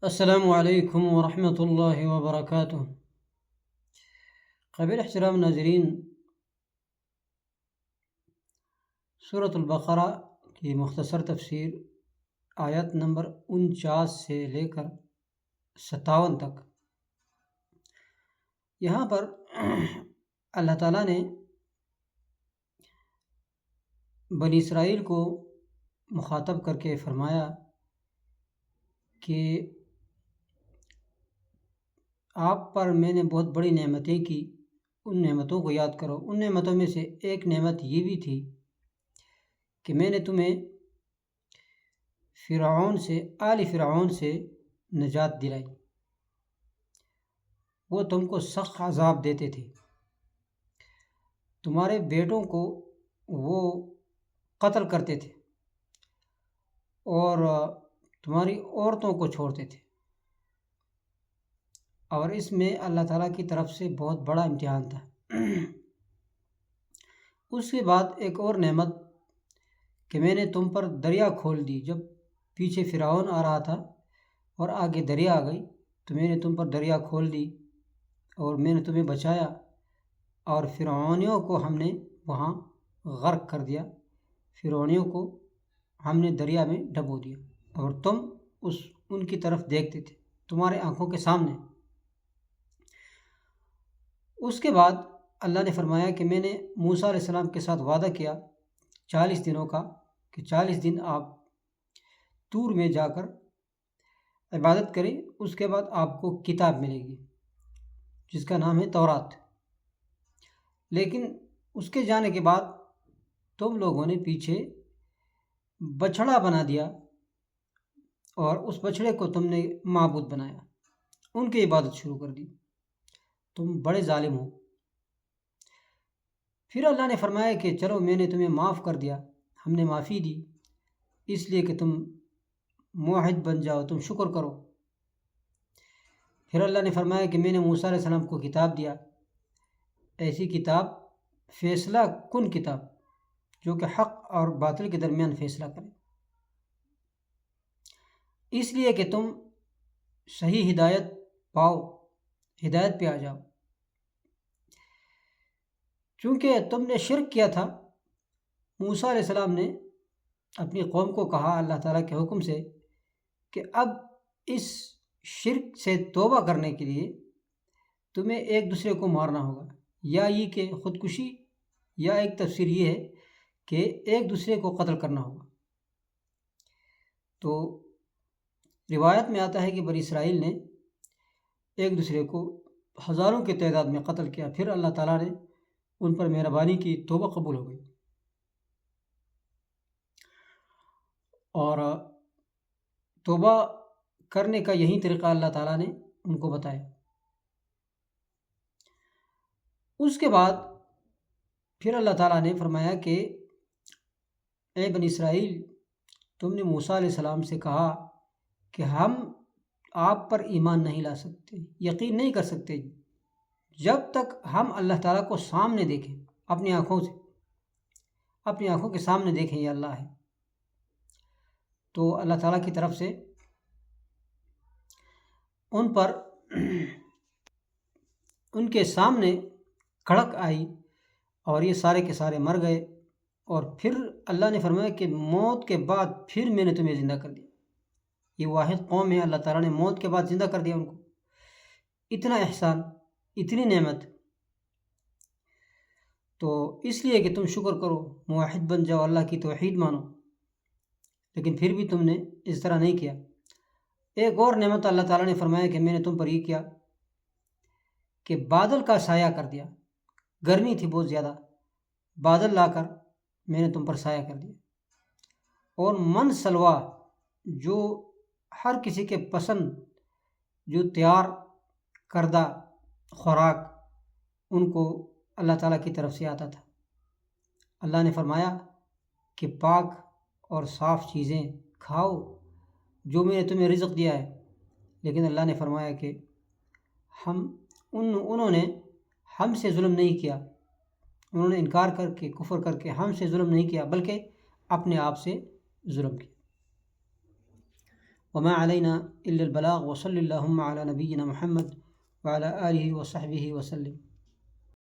السلام علیکم ورحمۃ اللہ وبرکاتہ۔ قابل احترام ناظرین، سورۃ البقرہ کی مختصر تفسیر آیت نمبر 49 سے لے کر 57 تک۔ یہاں پر اللہ تعالیٰ نے بنی اسرائیل کو مخاطب کر کے فرمایا کہ آپ پر میں نے بہت بڑی نعمتیں کی، ان نعمتوں کو یاد کرو۔ ان نعمتوں میں سے ایک نعمت یہ بھی تھی کہ میں نے تمہیں آل فرعون سے نجات دلائی۔ وہ تم کو سخت عذاب دیتے تھے، تمہارے بیٹوں کو وہ قتل کرتے تھے اور تمہاری عورتوں کو چھوڑتے تھے، اور اس میں اللہ تعالیٰ کی طرف سے بہت بڑا امتحان تھا۔ اس کے بعد ایک اور نعمت کہ میں نے تم پر دریا کھول دی۔ جب پیچھے فرعون آ رہا تھا اور آگے دریا آ گئی تو میں نے تم پر دریا کھول دی اور میں نے تمہیں بچایا، اور فرعونیوں کو ہم نے وہاں غرق کر دیا۔ فرعونیوں کو ہم نے دریا میں ڈبو دیا اور تم ان کی طرف دیکھتے تھے تمہارے آنکھوں کے سامنے۔ اس کے بعد اللہ نے فرمایا کہ میں نے موسیٰ علیہ السلام کے ساتھ وعدہ کیا 40 دنوں کا کہ 40 دن آپ طور میں جا کر عبادت کریں، اس کے بعد آپ کو کتاب ملے گی جس کا نام ہے تورات۔ لیکن اس کے جانے کے بعد تم لوگوں نے پیچھے بچھڑا بنا دیا اور اس بچھڑے کو تم نے معبود بنایا، ان کی عبادت شروع کر دی، تم بڑے ظالم ہو۔ پھر اللہ نے فرمایا کہ چلو میں نے تمہیں معاف کر دیا، ہم نے معافی دی اس لیے کہ تم موحد بن جاؤ، تم شکر کرو۔ پھر اللہ نے فرمایا کہ میں نے موسیٰ علیہ السلام کو کتاب دیا، ایسی کتاب فیصلہ کن کتاب جو کہ حق اور باطل کے درمیان فیصلہ کرے، اس لیے کہ تم صحیح ہدایت پاؤ، ہدایت پہ آ جاؤ۔ چونکہ تم نے شرک کیا تھا، موسیٰ علیہ السلام نے اپنی قوم کو کہا اللہ تعالیٰ کے حکم سے کہ اب اس شرک سے توبہ کرنے کے لیے تمہیں ایک دوسرے کو مارنا ہوگا، یا یہ کہ خودکشی، یا ایک تفسیر یہ ہے کہ ایک دوسرے کو قتل کرنا ہوگا۔ تو روایت میں آتا ہے کہ بنی اسرائیل نے ایک دوسرے کو ہزاروں کی تعداد میں قتل کیا، پھر اللہ تعالیٰ نے ان پر مہربانی کی، توبہ قبول ہو گئی، اور توبہ کرنے کا یہی طریقہ اللہ تعالیٰ نے ان کو بتایا۔ اس کے بعد پھر اللہ تعالیٰ نے فرمایا کہ اے بنی اسرائیل، تم نے موسیٰ علیہ السلام سے کہا کہ ہم آپ پر ایمان نہیں لا سکتے، یقین نہیں کر سکتے جب تک ہم اللہ تعالیٰ کو سامنے دیکھیں، اپنی آنکھوں سے، اپنی آنکھوں کے سامنے دیکھیں یہ اللہ ہے۔ تو اللہ تعالیٰ کی طرف سے ان پر ان کے سامنے کڑک آئی اور یہ سارے کے سارے مر گئے، اور پھر اللہ نے فرمایا کہ موت کے بعد پھر میں نے تمہیں زندہ کر دیا۔ یہ واحد قوم ہے، اللہ تعالیٰ نے موت کے بعد زندہ کر دیا ان کو۔ اتنا احسان، اتنی نعمت، تو اس لیے کہ تم شکر کرو، موحد بن جاؤ، اللہ کی توحید مانو، لیکن پھر بھی تم نے اس طرح نہیں کیا۔ ایک اور نعمت اللہ تعالیٰ نے فرمایا کہ میں نے تم پر یہ کیا کہ بادل کا سایہ کر دیا، گرمی تھی بہت زیادہ، بادل لا کر میں نے تم پر سایہ کر دیا، اور من سلوا جو ہر کسی کے پسند، جو تیار کردہ خوراک ان کو اللہ تعالیٰ کی طرف سے آتا تھا۔ اللہ نے فرمایا کہ پاک اور صاف چیزیں کھاؤ جو میں نے تمہیں رزق دیا ہے، لیکن اللہ نے فرمایا کہ انہوں نے ہم سے ظلم نہیں کیا، انہوں نے انکار کر کے، کفر کر کے ہم سے ظلم نہیں کیا، بلکہ اپنے آپ سے ظلم کیا۔ وما علینا الا البلاغ وصلی اللہم علی نبینا محمد وعلی آلہ وصحبہ وسلم.